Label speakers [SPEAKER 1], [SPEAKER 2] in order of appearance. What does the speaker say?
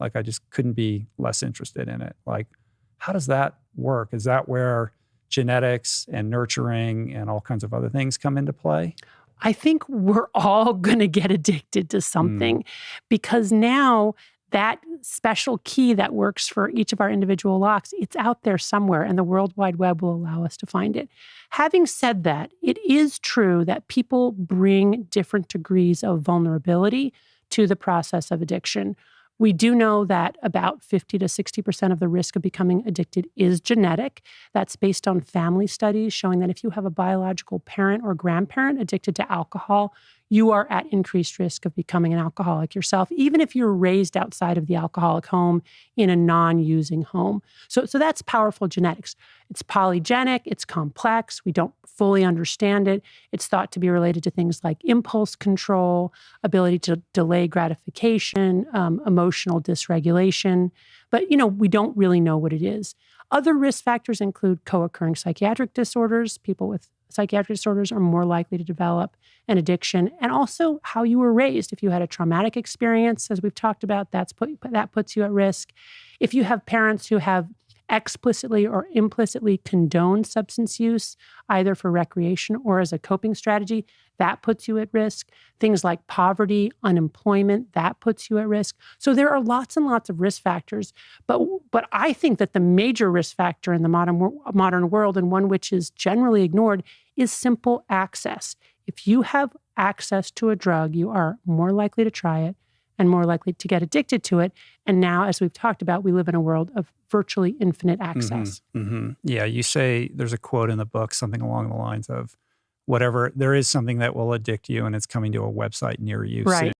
[SPEAKER 1] Like I just couldn't be less interested in it. Like, how does that work? Is that where genetics and nurturing and all kinds of other things come into play?
[SPEAKER 2] I think we're all going to get addicted to something because now that special key that works for each of our individual locks, it's out there somewhere and the World Wide Web will allow us to find it. Having said that, it is true that people bring different degrees of vulnerability to the process of addiction. We do know that about 50 to 60% of the risk of becoming addicted is genetic. That's based on family studies showing that if you have a biological parent or grandparent addicted to alcohol, you are at increased risk of becoming an alcoholic yourself, even if you're raised outside of the alcoholic home in a non-using home. So that's powerful genetics. It's polygenic, it's complex, we don't fully understand it. It's thought to be related to things like impulse control, ability to delay gratification, emotional dysregulation. But, we don't really know what it is. Other risk factors include co-occurring psychiatric disorders. People with psychiatric disorders are more likely to develop an addiction, and also how you were raised. If you had a traumatic experience, as we've talked about, that puts you at risk. If you have parents who have explicitly or implicitly condoned substance use, either for recreation or as a coping strategy, that puts you at risk. Things like poverty, unemployment, that puts you at risk. So there are lots and lots of risk factors. But I think that the major risk factor in the modern world, and one which is generally ignored, is simple access. If you have access to a drug, you are more likely to try it and more likely to get addicted to it. And now, as we've talked about, we live in a world of virtually infinite access.
[SPEAKER 1] Yeah, you say, there's a quote in the book, something along the lines of, there is something that will addict you and it's coming to a website near you soon.
[SPEAKER 2] Right.